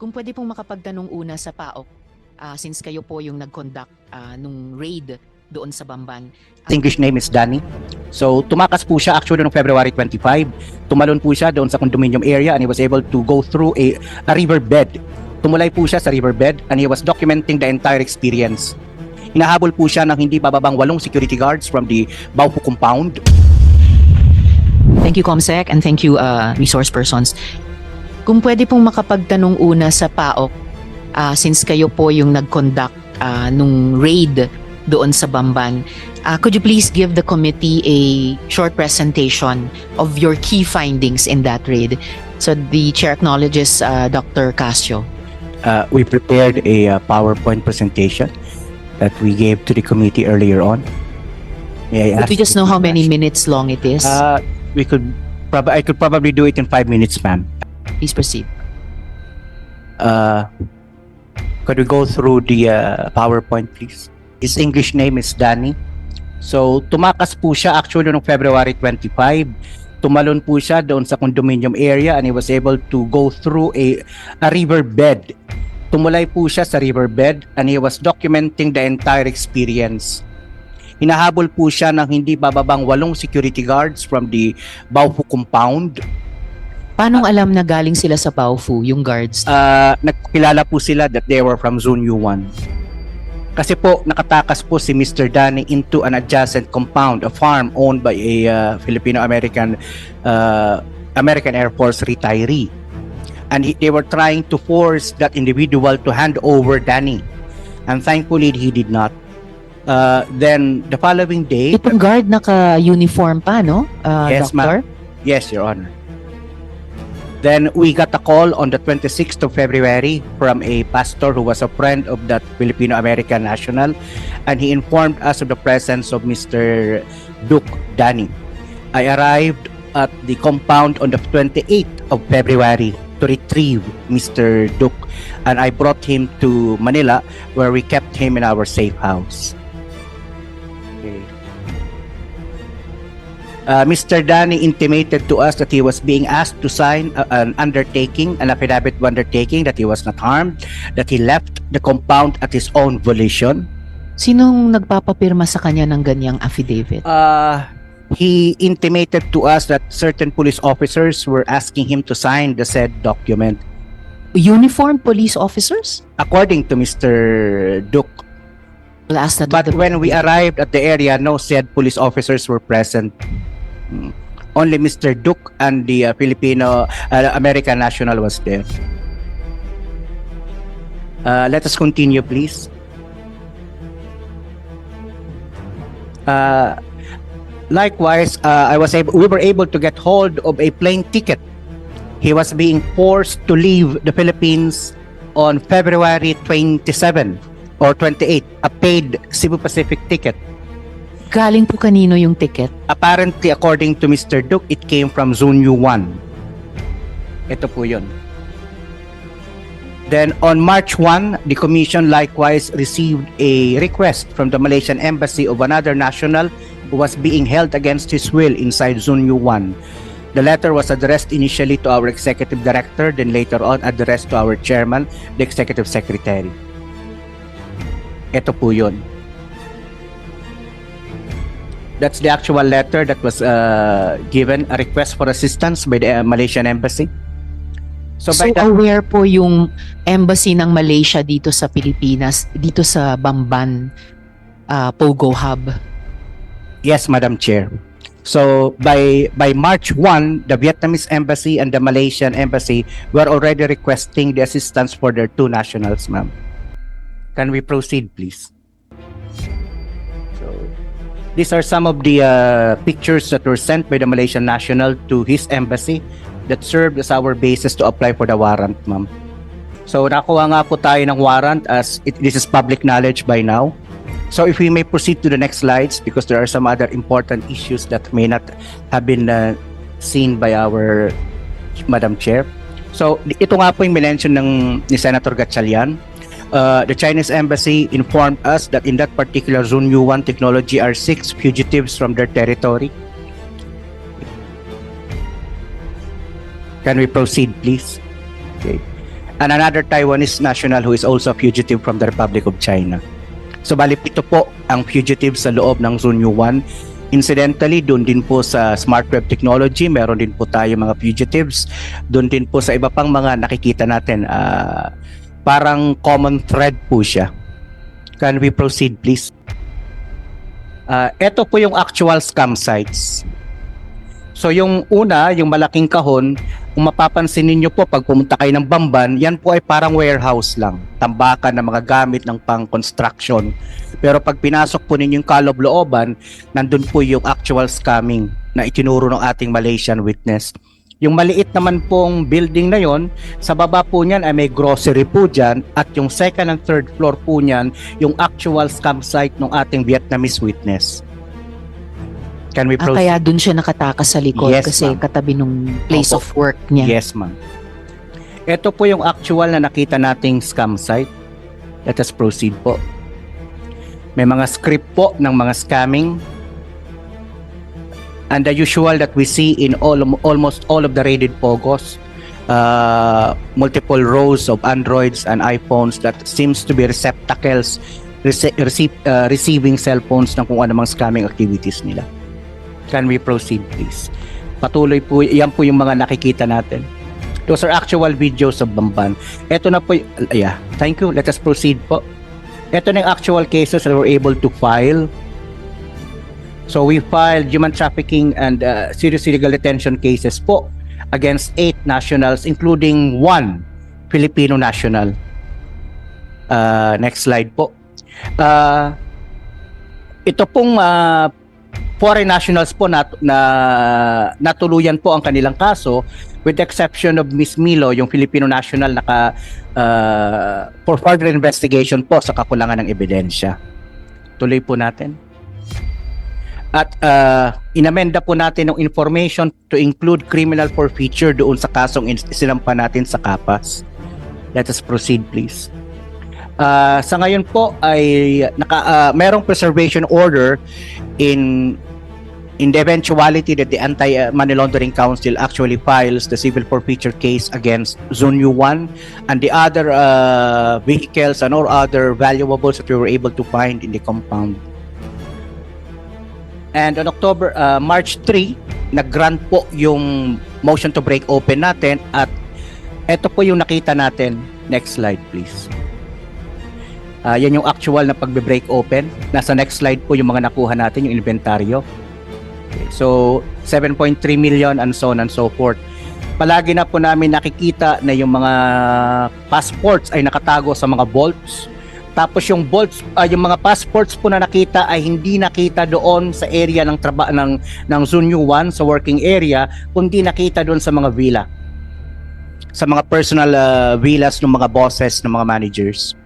Kung pwede pong makapagtanong una sa PAOK, since kayo po yung nag-conduct nung raid doon sa Bamban. English name is Danny. So tumakas po siya actually noong February 25. Tumalon po siya doon sa condominium area and he was able to go through a riverbed. Tumulay po siya sa riverbed and he was documenting the entire experience. Hinahabol po siya ng hindi bababang 8 security guards from the Baupu compound. Thank you, Comsec, and thank you, resource persons. Kung pwede pong makapagtanong una sa PAOK, since kayo po yung nag-conduct nung raid doon sa Bamban, could you please give the committee a short presentation of your key findings in that raid? So the chair acknowledges Dr. Casio. We prepared a PowerPoint presentation that we gave to the committee earlier on. May I Could we ask just know how many minutes long it is? I could probably do it in 5 minutes, ma'am. Please proceed. Could we go through the PowerPoint, please? His English name is Danny. So, tumakas po siya actually noong February 25. Tumalon po siya doon sa condominium area and he was able to go through a riverbed. Tumulay po siya sa riverbed and he was documenting the entire experience. Hinahabol po siya ng hindi bababang 8 security guards from the Baupu compound. Paano alam na galing sila sa Baofu, yung guards? Nagkilala po sila that they were from Zone U1. Kasi po, nakatakas po si Mr. Danny into an adjacent compound, a farm owned by a Filipino-American American Air Force retiree. And they were trying to force that individual to hand over Danny. And thankfully, he did not. Then, the following day... Itong guard naka-uniform pa, no? Yes, Doctor? Yes, Your Honor. Then we got a call on the 26th of February from a pastor who was a friend of that Filipino-American national, and he informed us of the presence of Mr. Duke Danny. I arrived at the compound on the 28th of February to retrieve Mr. Duke, and I brought him to Manila where we kept him in our safe house. Mr. Danny intimated to us that he was being asked to sign an affidavit of undertaking that he was not harmed, that he left the compound at his own volition. Sinong nagpapapirma sa kanya ng ganyang affidavit? He intimated to us that certain police officers were asking him to sign the said document. Uniformed police officers? According to Mr. Duke. We'll ask that to But the- when we arrived at the area, no said police officers were present. Only Mr. Duke and the Filipino American national was there. Let us continue, please. Likewise, we were able to get hold of a plane ticket. He was being forced to leave the Philippines on February 27 or 28, a paid Cebu Pacific ticket. Galing po kanino yung ticket? Apparently, according to Mr. Duke, it came from Zone U1. Ito po yun. Then, on March 1, the Commission likewise received a request from the Malaysian Embassy of another national who was being held against his will inside Zone U1. The letter was addressed initially to our Executive Director, then later on addressed to our Chairman, the Executive Secretary. Ito po yun. That's the actual letter that was given, a request for assistance by the Malaysian Embassy. So by that, aware po yung embassy ng Malaysia dito sa Pilipinas, dito sa Bamban Pogo Hub? yes, Madam Chair. So by March 1, the Vietnamese Embassy and the Malaysian Embassy were already requesting the assistance for their 2 nationals, ma'am. Can we proceed, please? These are some of the pictures that were sent by the Malaysian national to his embassy that served as our basis to apply for the warrant, ma'am. So nakuha nga po tayo ng warrant as this is public knowledge by now. So if we may proceed to the next slides because there are some other important issues that may not have been seen by our Madam Chair. So ito nga po yung mention ni Senator Gatchalian. The Chinese Embassy informed us that in that particular Zone U1 technology are 6 fugitives from their territory. Can we proceed, please? Okay. and another Taiwanese national who is also a fugitive from the Republic of China. So bali ito po ang fugitive sa loob ng Zunyu 1. Incidentally, doon din po sa Smart Web Technology, meron din po tayo mga fugitives. Doon din po sa iba pang mga nakikita natin, parang common thread po siya. Can we proceed please? Ito po yung actual scam sites. So yung una, yung malaking kahon, kung mapapansin ninyo po pag pumunta kayo ng Bamban, yan po ay parang warehouse lang, tambakan ng mga gamit ng pang-construction. Pero pag pinasok po ninyo yung kaloob-looban, nandun po yung actual scamming na itinuro ng ating Malaysian witness. Yung maliit naman pong building na yon, sa baba po niyan ay may grocery po dyan, at yung second and third floor po niyan, yung actual scam site ng ating Vietnamese witness. Can we proceed? Kaya dun siya nakatakas sa likod Yes, kasi ma'am. katabi nung place Opo. of work niya. Yes, ma'am. Ito po yung actual na nakita nating scam site. Let us proceed po. May mga script po ng mga scamming. And the usual that we see in almost all of the raided POGOs. Multiple rows of Androids and iPhones that seems to be receptacles receiving cellphones ng kung anumang scamming activities nila. Can we proceed please? Patuloy po, yan po yung mga nakikita natin. Those are actual videos of Bamban. Ito na po, yeah, thank you. Let us proceed po. Ito na yung actual cases that we're able to file. So we filed human trafficking and serious illegal detention cases po against 8 nationals including 1 Filipino national. Next slide po. Ito pong foreign nationals po na natuluyan po ang kanilang kaso, with the exception of Miss Milo, yung Filipino national for further investigation po sa kakulangan ng ebidensya. Tuloy po natin. At inamenda po natin ng information to include criminal forfeiture doon sa kasong sinampa natin sa Kapas. Let us proceed please. Sa ngayon po ay merong preservation order in the eventuality that the Anti-Money Laundering Council actually files the civil forfeiture case against Zunyu 1 and the other vehicles and all other valuables that we were able to find in the compound. And on March 3, nag-grant po yung motion to break open natin at ito po yung nakita natin. Next slide please. Yan yung actual na pagbe-break open. Nasa next slide po yung mga nakuha natin, yung inventaryo. Okay, so 7.3 million and so on and so forth. Palagi na po namin nakikita na yung mga passports ay nakatago sa mga vaults. Tapos yung vaults, yung mga passports po na nakita ay hindi nakita doon sa area ng Zunyu 1 sa working area, kundi nakita doon sa mga villa. Sa mga personal villas ng mga bosses, ng mga managers.